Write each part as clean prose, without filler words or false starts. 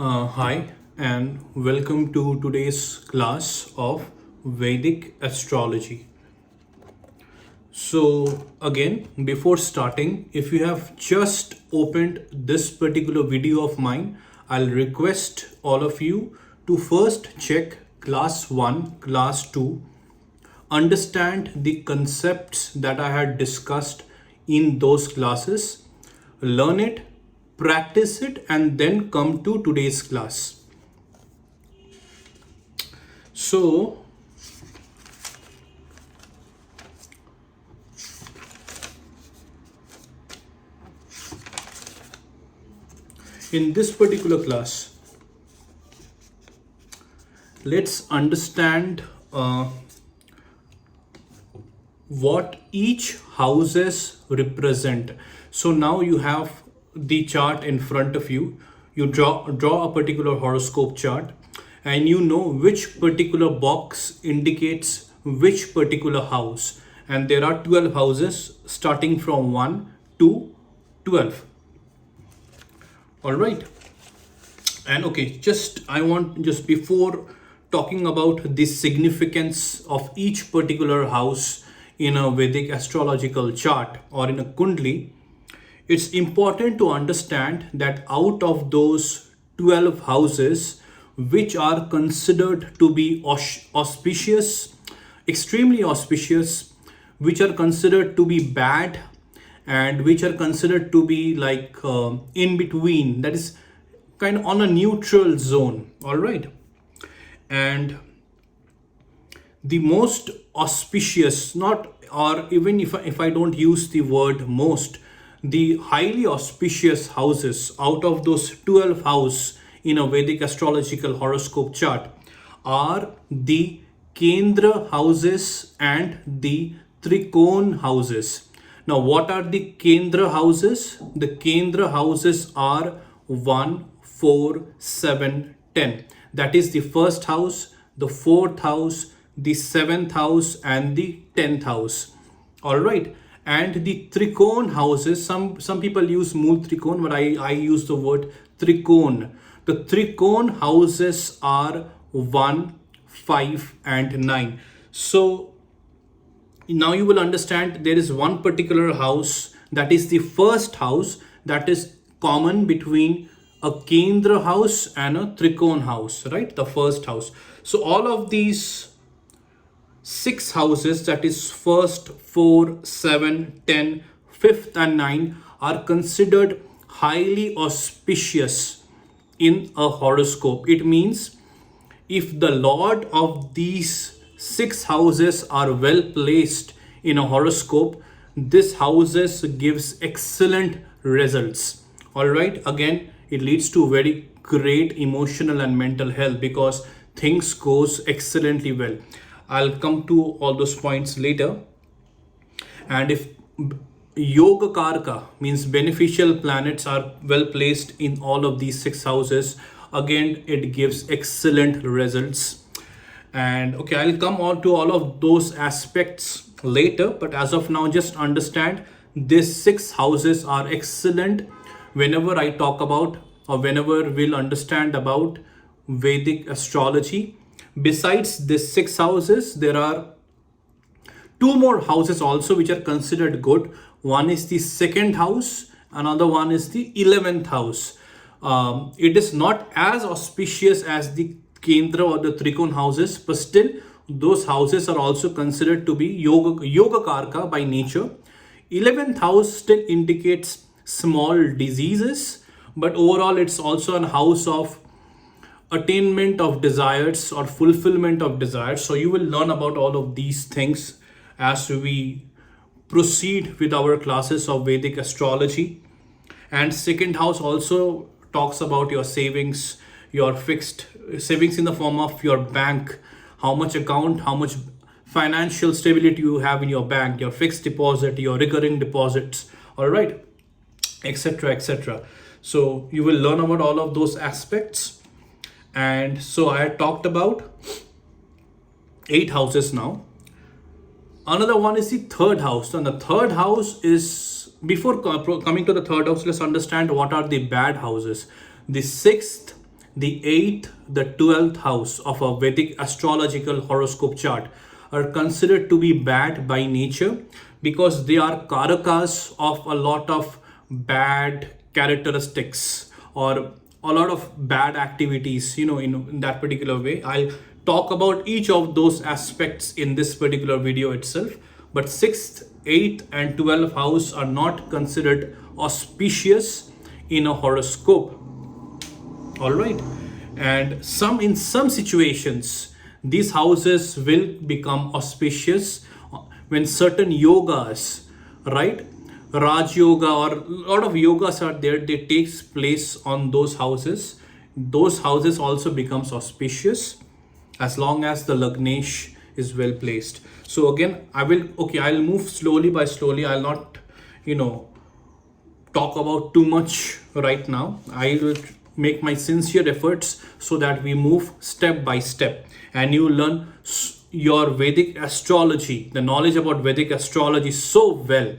Hi, and welcome to today's class of Vedic astrology. So, again, before starting, if you have just opened this particular video of mine, I'll request all of you to first check class 1, class 2, understand the concepts that I had discussed in those classes, learn it, practice it, and then come to today's class. So, in this particular class, let's understand what each houses represent. So now you have the chart in front of you. You draw a particular horoscope chart, and you know which particular box indicates which particular house. And there are 12 houses starting from 1 to 12. All right. And okay, just before talking about the significance of each particular house in a Vedic astrological chart or in a kundli, it's important to understand that out of those 12 houses, which are considered to be auspicious, extremely auspicious, which are considered to be bad, and which are considered to be like in between, that is kind of on a neutral zone. All right. And the most auspicious, not, or even if I don't use the word most, the highly auspicious houses out of those 12 houses in a Vedic astrological horoscope chart are the Kendra houses and the Trikon houses. Now, what are the Kendra houses? The Kendra houses are 1, 4, 7, 10. That is the first house, the fourth house, the seventh house, and the 10th house. All right. And the Trikon houses, some people use Mool Trikon, but I use the word Trikon. The Trikon houses are 1, 5, and 9. So now you will understand there is one particular house, that is the first house, that is common between a Kendra house and a Trikon house, right? The first house. So all of these 6 houses, that is first, 4, 7, 10, 5th, and 9, are considered highly auspicious in a horoscope. It means if the lord of these 6 houses are well placed in a horoscope, this houses gives excellent results. All right. Again, it leads to very great emotional and mental health because things goes excellently well. I'll come to all those points later. And if Yoga Karka means beneficial planets are well placed in all of these 6 houses, again it gives excellent results. And okay, I'll come on to all of those aspects later, but as of now, just understand these 6 houses are excellent whenever I talk about, or whenever we'll understand about Vedic astrology. Besides these 6 houses, there are 2 more houses also which are considered good. One is the second house, another one is the 11th house. It is not as auspicious as the Kendra or the Trikon houses, but still those houses are also considered to be yoga karka by nature. 11th house still indicates small diseases, but overall it's also an house of attainment of desires or fulfillment of desires. So you will learn about all of these things as we proceed with our classes of Vedic astrology. And second house also talks about your savings, your fixed savings in the form of your bank, how much account, how much financial stability you have in your bank, your fixed deposit, your recurring deposits, all right, etc., etc. So you will learn about all of those aspects. And so I talked about 8 houses now. Another one is the third house. And the third house is, before coming to the third house, let's understand what are the bad houses. The 6th, the 8th, the 12th house of a Vedic astrological horoscope chart are considered to be bad by nature because they are karakas of a lot of bad characteristics or a lot of bad activities, in that particular way. I'll talk about each of those aspects in this particular video itself. But 6th, 8th, and 12th house are not considered auspicious in a horoscope. All right. And in some situations, these houses will become auspicious when certain yogas, right? Raj yoga or a lot of yogas are there, they takes place on those houses. Those houses also becomes auspicious as long as the Lagnesh is well placed. So again, I'll move slowly by slowly. I'll not, talk about too much right now. I will make my sincere efforts so that we move step by step and you learn your Vedic astrology, the knowledge about Vedic astrology so well,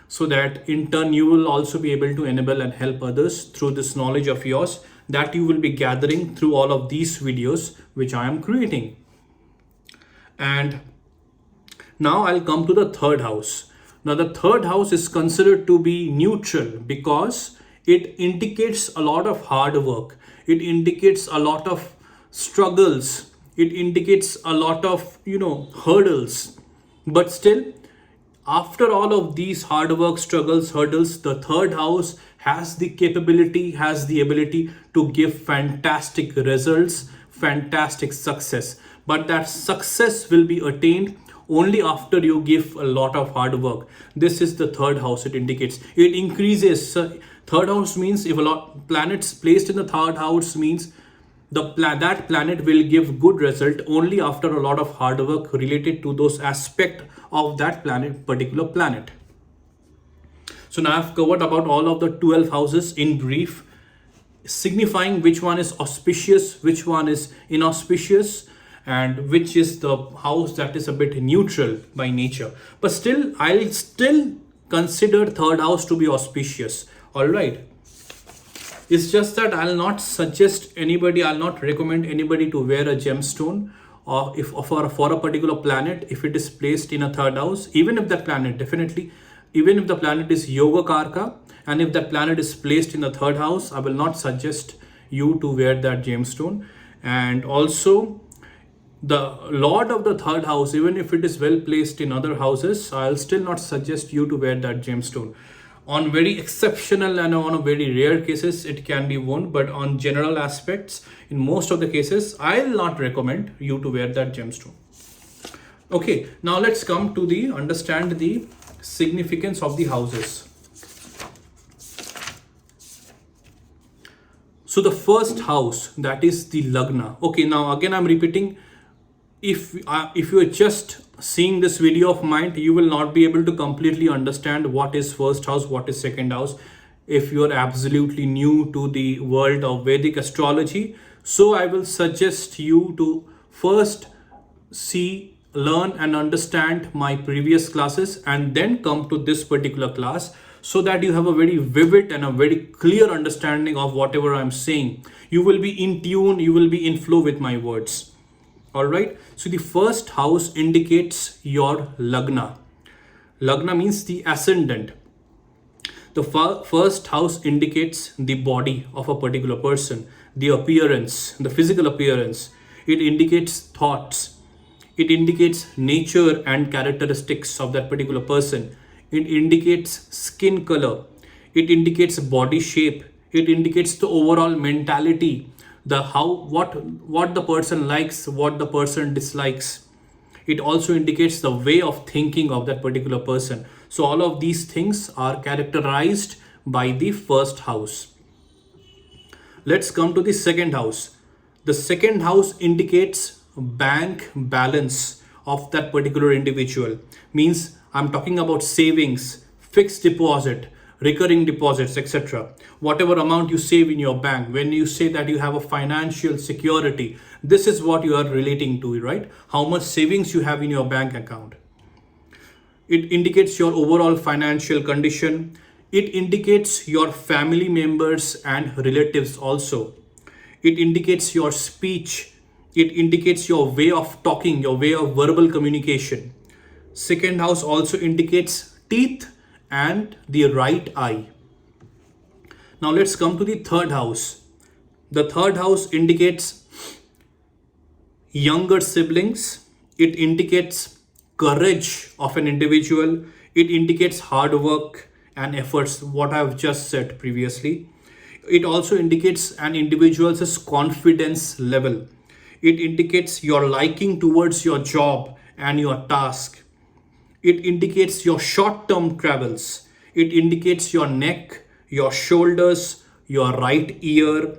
so that in turn you will also be able to enable and help others through this knowledge of yours that you will be gathering through all of these videos which I am creating. And now I'll come to the third house. Now the third house is considered to be neutral because it indicates a lot of hard work. It indicates a lot of struggles. It indicates a lot of, hurdles. But still, after all of these hard work, struggles, hurdles, the third house has the capability, has the ability to give fantastic results, fantastic success. But that success will be attained only after you give a lot of hard work. This is the third house. It indicates, it increases. Third house means if a lot planets placed in the third house means that planet will give good result only after a lot of hard work related to those aspect of that particular planet. So now I've covered about all of the 12 houses in brief, signifying which one is auspicious, which one is inauspicious, and which is the house that is a bit neutral by nature. But still, I'll still consider third house to be auspicious. All right. It's just that I'll not recommend anybody to wear a gemstone or for a particular planet if it is placed in a third house, even if the planet is yoga karka, and if that planet is placed in the third house, I will not suggest you to wear that gemstone. And also the lord of the third house, even if it is well placed in other houses, I'll still not suggest you to wear that gemstone. On very exceptional and on a very rare cases, it can be worn, but on general aspects, in most of the cases, I'll not recommend you to wear that gemstone. Okay, now let's come to understand the significance of the houses. So the first house, that is the Lagna. Okay, now again I'm repeating, if you are just seeing this video of mine, you will not be able to completely understand what is first house, what is second house, if you are absolutely new to the world of Vedic astrology. So I will suggest you to first learn and understand my previous classes and then come to this particular class, so that you have a very vivid and a very clear understanding of whatever I'm saying. You will be in tune, you will be in flow with my words. All right. So the first house indicates your Lagna. Lagna means the ascendant. The first house indicates the body of a particular person, the appearance, the physical appearance. It indicates thoughts. It indicates nature and characteristics of that particular person. It indicates skin color. It indicates body shape. It indicates the overall mentality, what the person likes, what the person dislikes. It also indicates the way of thinking of that particular person. So all of these things are characterized by the first house. Let's come to the second house. The second house indicates bank balance of that particular individual. Means I'm talking about savings, fixed deposit, recurring deposits, etc. Whatever amount you save in your bank, when you say that you have a financial security, this is what you are relating to, right? How much savings you have in your bank account. It indicates your overall financial condition. It indicates your family members and relatives also. It indicates your speech. It indicates your way of talking, your way of verbal communication. Second house also indicates teeth and the right eye. Now let's come to the third house. The third house indicates younger siblings. It indicates courage of an individual. It indicates hard work and efforts, what I've just said previously. It also indicates an individual's confidence level. It indicates your liking towards your job and your task. It indicates your short term travels. It indicates your neck, your shoulders, your right ear,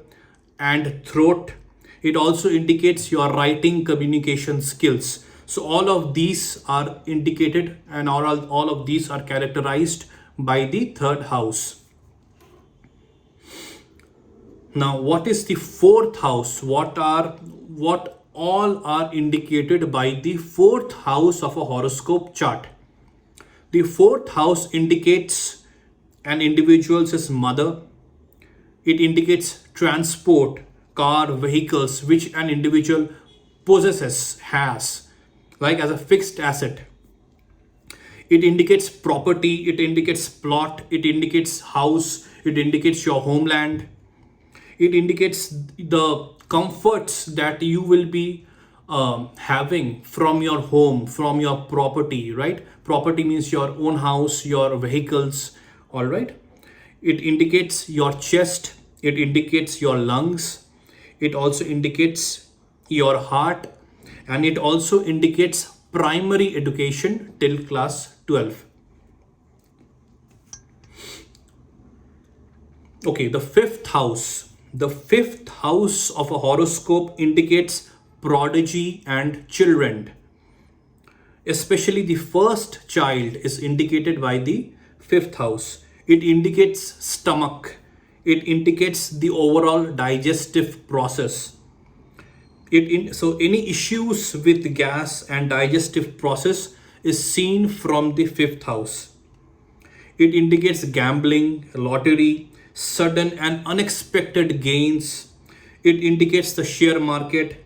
and throat. It also indicates your writing communication skills. So, all of these are indicated, and all of these are characterized by the third house. Now, what is the fourth house? What all are indicated by the fourth house of a horoscope chart? The fourth house indicates an individual's mother. It indicates transport, car, vehicles, which an individual possesses, has, like as a fixed asset. It indicates property, it indicates plot, it indicates house, it indicates your homeland. It indicates the comforts that you will be having from your home, from your property, right? Property means your own house, your vehicles, all right? It indicates your chest, it indicates your lungs, it also indicates your heart, and it also indicates primary education till class 12. Okay, the fifth house. The fifth house of a horoscope indicates prodigy and children. Especially the first child is indicated by the fifth house. It indicates stomach. It indicates the overall digestive process. So any issues with gas and digestive process is seen from the fifth house. It indicates gambling, lottery, sudden and unexpected gains. It indicates the share market.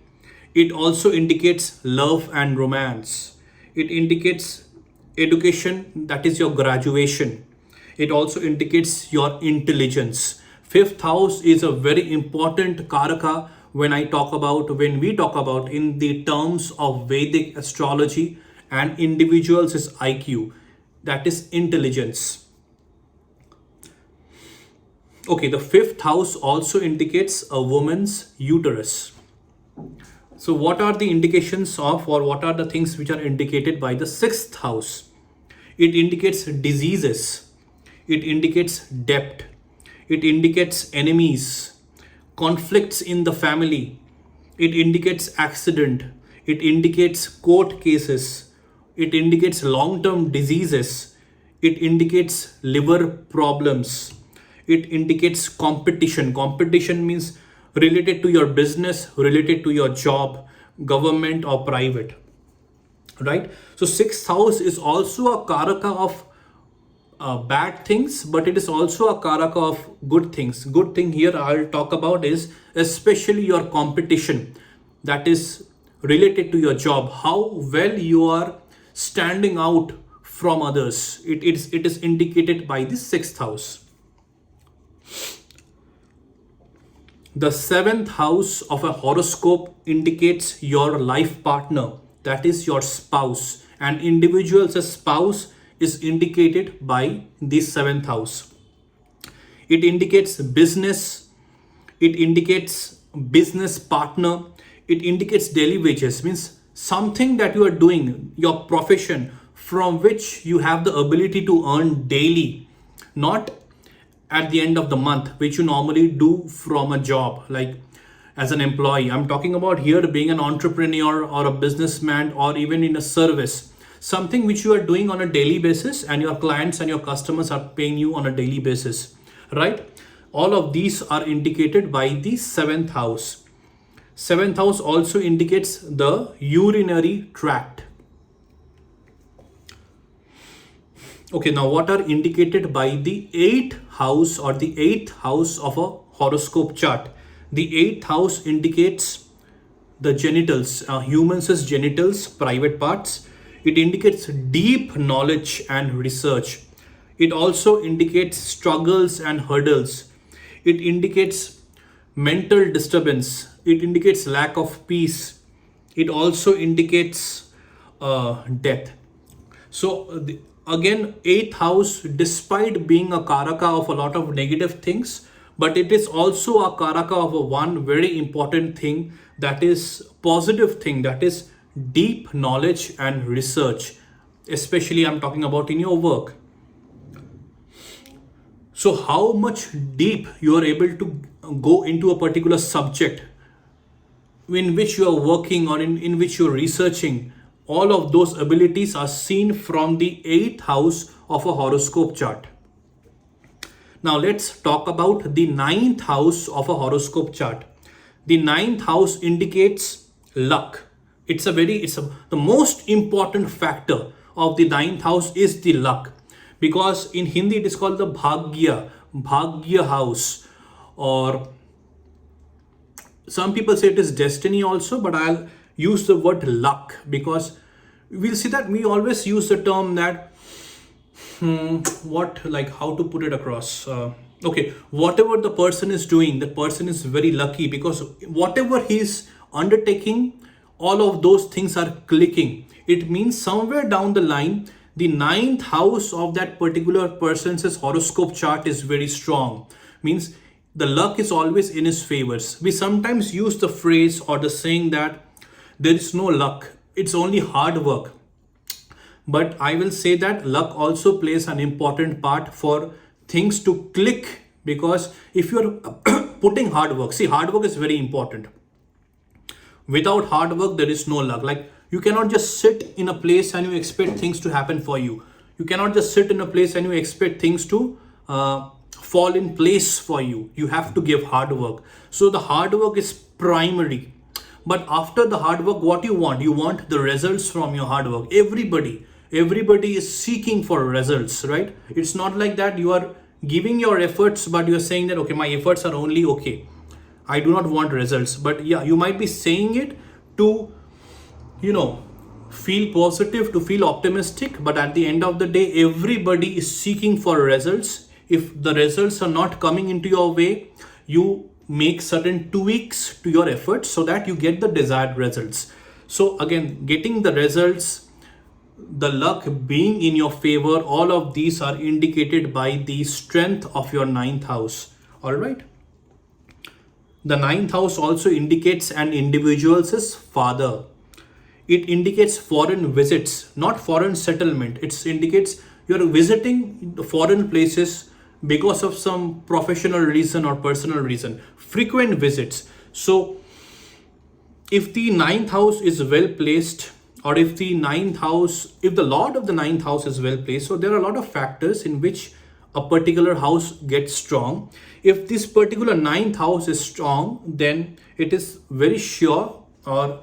It also indicates love and romance. It indicates education, that is your graduation. It also indicates your intelligence. Fifth house is a very important karaka when we talk about in the terms of Vedic astrology and individuals' IQ, that is intelligence. Okay, the fifth house also indicates a woman's uterus. So, what are the indications of, or what are the things which are indicated by the sixth house? It indicates diseases, it indicates debt, it indicates enemies, conflicts in the family, it indicates accident, it indicates court cases, it indicates long term diseases, it indicates liver problems. It indicates competition. Competition means related to your business, related to your job, government or private, right? So sixth house is also a karaka of bad things, but it is also a karaka of good things. Good thing here I'll talk about is especially your competition, that is related to your job, how well you are standing out from others. It is indicated by the sixth house. The seventh house of a horoscope indicates your life partner, that is your spouse. An individual's spouse is indicated by the seventh house. It indicates business, it indicates business partner, it indicates daily wages, means something that you are doing, your profession, from which you have the ability to earn daily, not at the end of the month, which you normally do from a job, like as an employee. I'm talking about here being an entrepreneur or a businessman or even in a service, something which you are doing on a daily basis and your clients and your customers are paying you on a daily basis, right? All of these are indicated by the seventh house. Seventh house also indicates the urinary tract. Okay, now what are indicated by the eighth house or the eighth house of a horoscope chart? The eighth house indicates the genitals, humans' genitals, private parts. It indicates deep knowledge and research. It also indicates struggles and hurdles. It indicates mental disturbance. It indicates lack of peace. It also indicates death. So again, eighth house, despite being a karaka of a lot of negative things, but it is also a karaka of a one very important thing, that is positive thing, that is deep knowledge and research. Especially I'm talking about in your work. So how much deep you are able to go into a particular subject in which you are working or in which you're researching, all of those abilities are seen from the eighth house of a horoscope chart. Now let's talk about the ninth house of a horoscope chart. The ninth house indicates luck. The most important factor of the ninth house is the luck, because in Hindi it is called the Bhagya house, or some people say it is destiny also, but I'll use the word luck, because we'll see that we always use the term that what, like, how to put it across. Okay, whatever the person is doing, the person is very lucky, because whatever he's undertaking, all of those things are clicking. It means somewhere down the line, the ninth house of that particular person's horoscope chart is very strong. Means the luck is always in his favors. We sometimes use the phrase or the saying that there is no luck, it's only hard work. But I will say that luck also plays an important part for things to click, because if you're putting hard work, see, hard work is very important. Without hard work, there is no luck. Like, you cannot just sit in a place and you expect things to happen for you. You cannot just sit in a place and you expect things to fall in place for you. You have to give hard work. So the hard work is primary. But after the hard work, what you want the results from your hard work. Everybody is seeking for results, right? It's not like that you are giving your efforts, but you're saying that, okay, my efforts are only okay, I do not want results. But yeah, you might be saying it to, feel positive, to feel optimistic. But at the end of the day, everybody is seeking for results. If the results are not coming into your way, you make certain tweaks to your efforts so that you get the desired results. So again, getting the results, the luck being in your favor, all of these are indicated by the strength of your ninth house. All right. The ninth house also indicates an individual's father. It indicates foreign visits, not foreign settlement. It indicates you're visiting the foreign places because of some professional reason or personal reason. Frequent visits. So if the ninth house is well placed, or if the lord of the ninth house is well placed, so there are a lot of factors in which a particular house gets strong. If this particular ninth house is strong, then it is very sure, or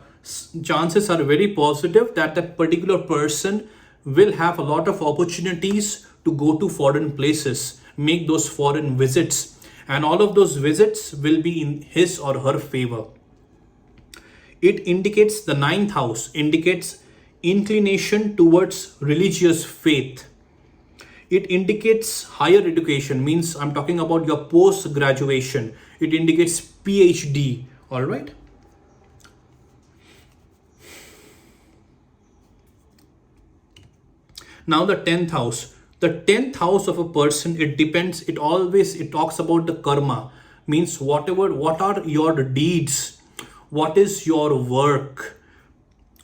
chances are very positive, that that particular person will have a lot of opportunities to go to foreign places, make those foreign visits, and all of those visits will be in his or her favor. It indicates, the ninth house indicates inclination towards religious faith. It indicates higher education, means I'm talking about your post graduation. It indicates PhD. All right. Now the 10th house. The 10th house of a person, it depends, it talks about the karma, means what are your deeds, what is your work,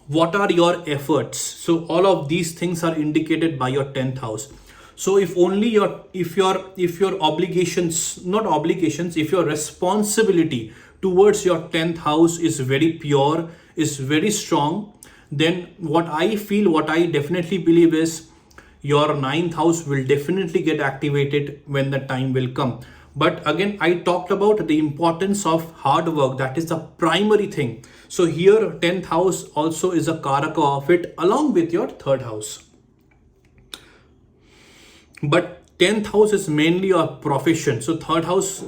what are your efforts. So all of these things are indicated by your 10th house. So if your obligations, not obligations, if your responsibility towards your 10th house is very pure, is very strong, then what I definitely believe is your ninth house will definitely get activated when the time will come. But again, I talked about the importance of hard work. That is the primary thing. So here 10th house also is a karaka of it, along with your third house. But 10th house is mainly your profession. So third house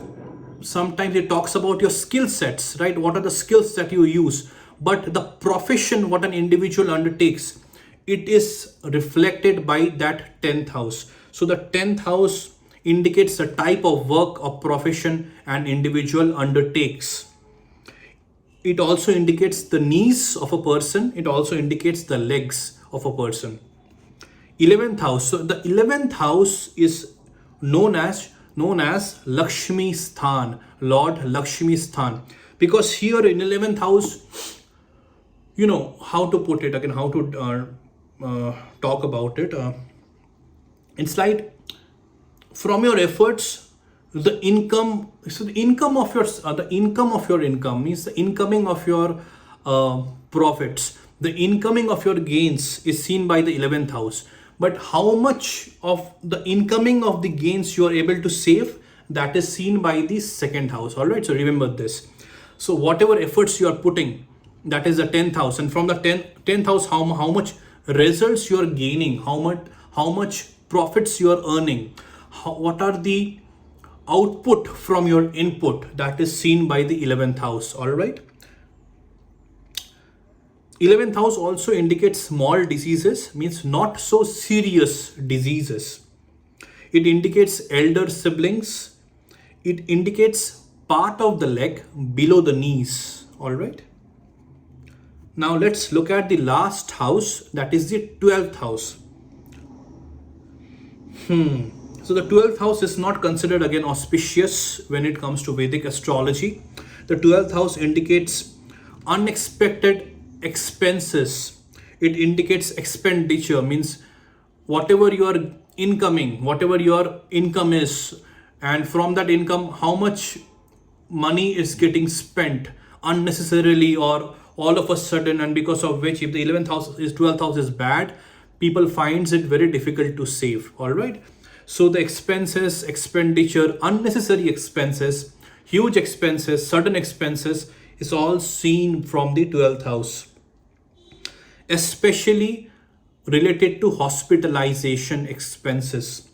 sometimes it talks about your skill sets, right? What are the skills that you use? But the profession what an individual undertakes, it is reflected by that 10th house. So the 10th house indicates the type of work or profession an individual undertakes. It also indicates the knees of a person. It also indicates the legs of a person. 11th house. So the 11th house is known as Lakshmi Sthan, Lord Lakshmi Sthan. Because here in 11th house, how to put it again, how to talk about it. It's like from your efforts, the income. So the income of your income means the incoming of your profits, the incoming of your gains is seen by the 11th house. But how much of the incoming of the gains you are able to save, that is seen by the second house. All right, so remember this. So whatever efforts you are putting, that is the 10th house, and from the 10th house, how much results you are gaining, how much profits you are earning, what are the output from your input, that is seen by the 11th house. All right. 11th house also indicates small diseases, means not so serious diseases. It indicates elder siblings. It indicates part of the leg below the knees. All right. Now let's look at the last house, that is the 12th house. So the 12th house is not considered again auspicious when it comes to Vedic astrology. The 12th house indicates unexpected expenses. It indicates expenditure, means whatever your income is, and from that income, how much money is getting spent unnecessarily or all of a sudden, and because of which, if the 12th house is bad, people finds it very difficult to save. All right. So the expenses, expenditure, unnecessary expenses, huge expenses, sudden expenses is all seen from the 12th house, especially related to hospitalization expenses.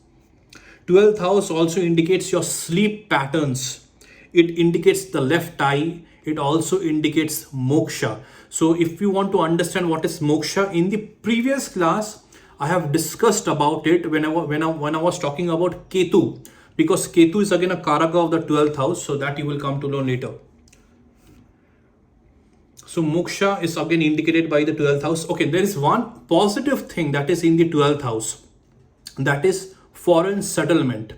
12th house also indicates your sleep patterns. It indicates the left eye. It also indicates moksha. So if you want to understand what is moksha, in the previous class I have discussed about it when I was talking about Ketu, because Ketu is again a karaka of the 12th house, so that you will come to know later. So moksha is again indicated by the 12th house. Okay, there is one positive thing that is in the 12th house, that is foreign settlement.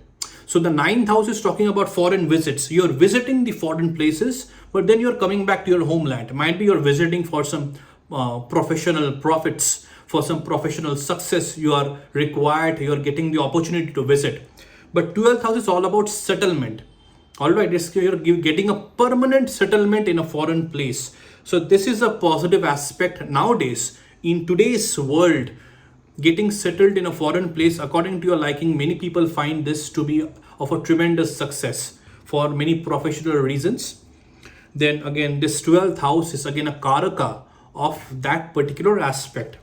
So the 9th house is talking about foreign visits. You're visiting the foreign places, but then you're coming back to your homeland. Might be you're visiting for some professional profits, for some professional success you are required, you're getting the opportunity to visit. But 12th house is all about settlement. All right, you're getting a permanent settlement in a foreign place. So this is a positive aspect nowadays. In today's world, getting settled in a foreign place according to your liking, many people find this to be of a tremendous success for many professional reasons. Then again, this 12th house is again a karaka of that particular aspect.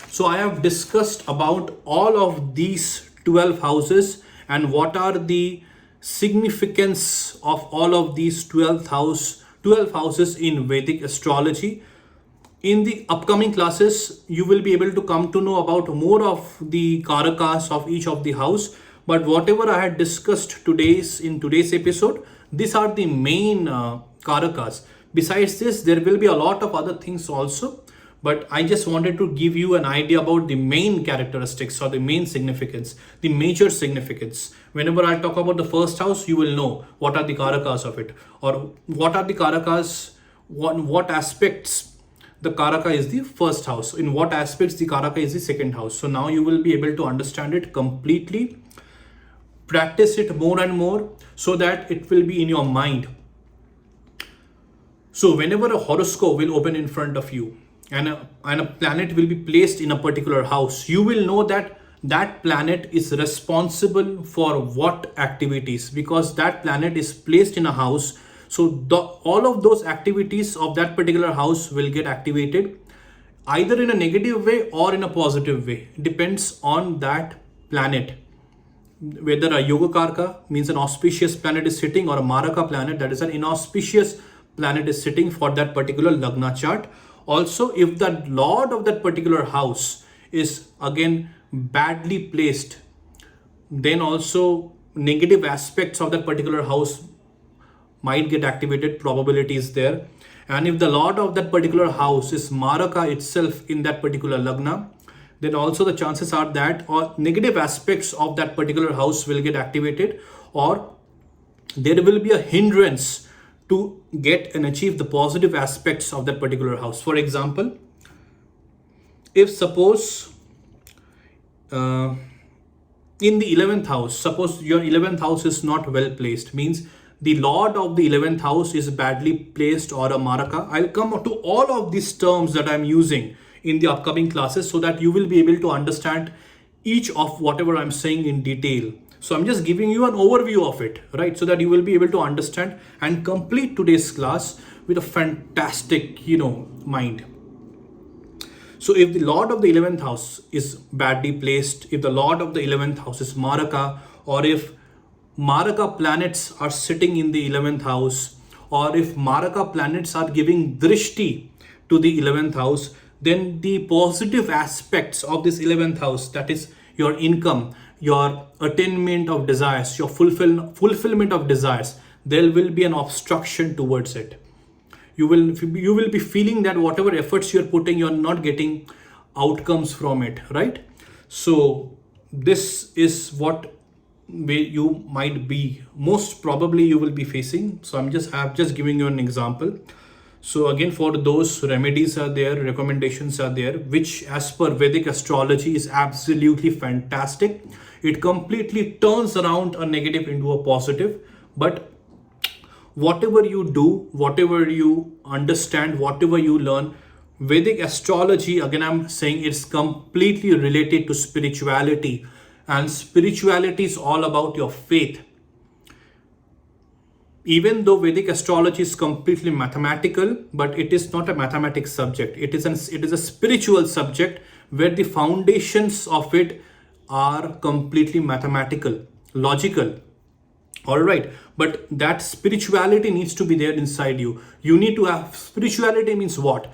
So I have discussed about all of these 12 houses and what are the significance of all of these 12 houses in Vedic astrology. In the upcoming classes, you will be able to come to know about more of the karakas of each of the house. But whatever I had discussed in today's episode, these are the main karakas. Besides this, there will be a lot of other things also. But I just wanted to give you an idea about the main characteristics or the main significance, the major significance. Whenever I talk about the first house, you will know what are the karakas of it, or what are the karakas, what aspects the karaka is the first house, in what aspects the karaka is the second house. So now you will be able to understand it completely, practice it more and more so that it will be in your mind. So whenever a horoscope will open in front of you, and a planet will be placed in a particular house, you will know that that planet is responsible for what activities, because that planet is placed in a house. So all of those activities of that particular house will get activated either in a negative way or in a positive way. Depends on that planet. whether a Yogakarka means an auspicious planet is sitting, or a Maraka planet, that is an inauspicious planet, is sitting for that particular Lagna chart. Also, if the lord of that particular house is again badly placed, then also negative aspects of that particular house might get activated, probability is there. And if the lord of that particular house is Maraka itself in that particular Lagna, then also the chances are that or negative aspects of that particular house will get activated, or there will be a hindrance to get and achieve the positive aspects of that particular house. For example, if suppose in the 11th house, suppose your 11th house is not well placed, means the lord of the 11th house is badly placed or a Maraka. I'll come to all of these terms that I'm using in the upcoming classes so that you will be able to understand each of whatever I'm saying in detail. So I'm just giving you an overview of it, right? So that you will be able to understand and complete today's class with a fantastic, mind. So if the lord of the 11th house is badly placed, if the lord of the 11th house is Maraka, or if Maraka planets are sitting in the 11th house, or if Maraka planets are giving drishti to the 11th house, then the positive aspects of this 11th house, that is your income, your attainment of desires, your fulfillment of desires, there will be an obstruction towards it. You will be feeling that whatever efforts you're putting, you're not getting outcomes from it, right? So this is what you might be, most probably you will be facing. So I'm just giving you an example. So again, for those, remedies are there, recommendations are there, which as per Vedic astrology is absolutely fantastic. It completely turns around a negative into a positive. But whatever you do, whatever you understand, whatever you learn, Vedic astrology, again I'm saying, it's completely related to spirituality. And spirituality is all about your faith. Even though Vedic astrology is completely mathematical, but it is not a mathematics subject. It is a spiritual subject where the foundations of it are completely mathematical, logical. All right, but that spirituality needs to be there inside you. You need to have spirituality. Means what?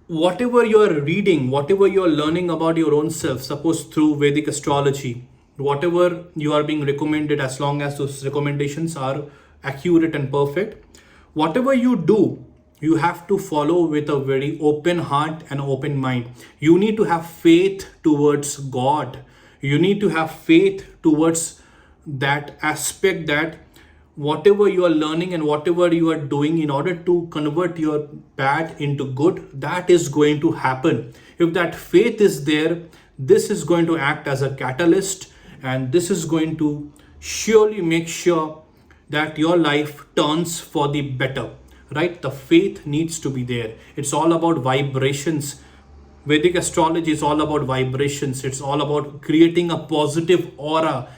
Whatever you are reading, whatever you are learning about your own self, suppose through Vedic astrology, whatever you are being recommended, as long as those recommendations are accurate and perfect, whatever you do, you have to follow with a very open heart and open mind. You need to have faith towards God. You need to have faith towards that aspect, that whatever you are learning and whatever you are doing, in order to convert your bad into good, that is going to happen. If that faith is there, this is going to act as a catalyst, and this is going to surely make sure that your life turns for the better, right? The faith needs to be there. It's all about vibrations. Vedic astrology is all about vibrations. It's all about creating a positive aura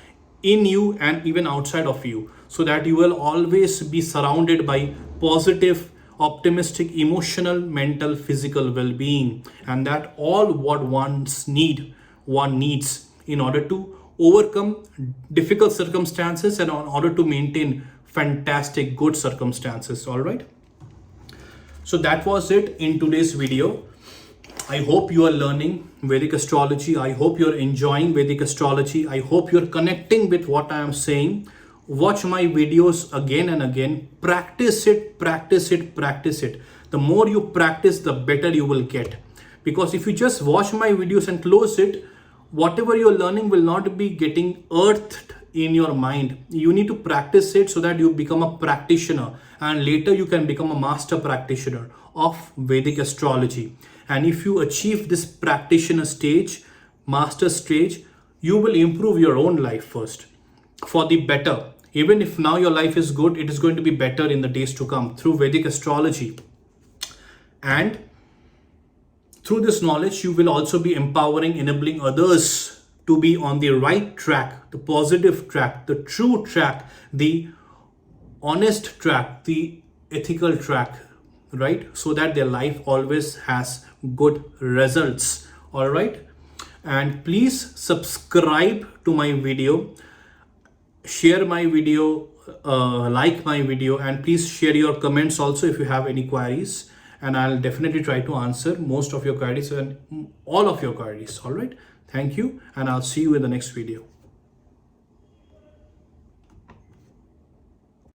in you and even outside of you, so that you will always be surrounded by positive, optimistic, emotional, mental, physical well-being. And that all what one needs in order to overcome difficult circumstances and in order to maintain fantastic good circumstances. All right, so that was it in today's video. I hope you are learning Vedic astrology. I hope you're enjoying Vedic astrology. I hope you're connecting with what I am saying. Watch my videos again and again. Practice it, practice it, practice it. The more you practice, the better you will get. Because if you just watch my videos and close it, whatever you're learning will not be getting earthed in your mind. You need to practice it so that you become a practitioner, and later you can become a master practitioner of Vedic astrology. And if you achieve this practitioner stage, master stage, you will improve your own life first for the better. Even if now your life is good, it is going to be better in the days to come through Vedic astrology. And through this knowledge, you will also be empowering, enabling others to be on the right track, the positive track, the true track, the honest track, the ethical track, right? So that their life always has good results. All right. And please subscribe to my video, share my video, like my video, and please share your comments also if you have any queries, and I'll definitely try to answer most of your queries and all of your queries. All right, thank you, and I'll see you in the next video.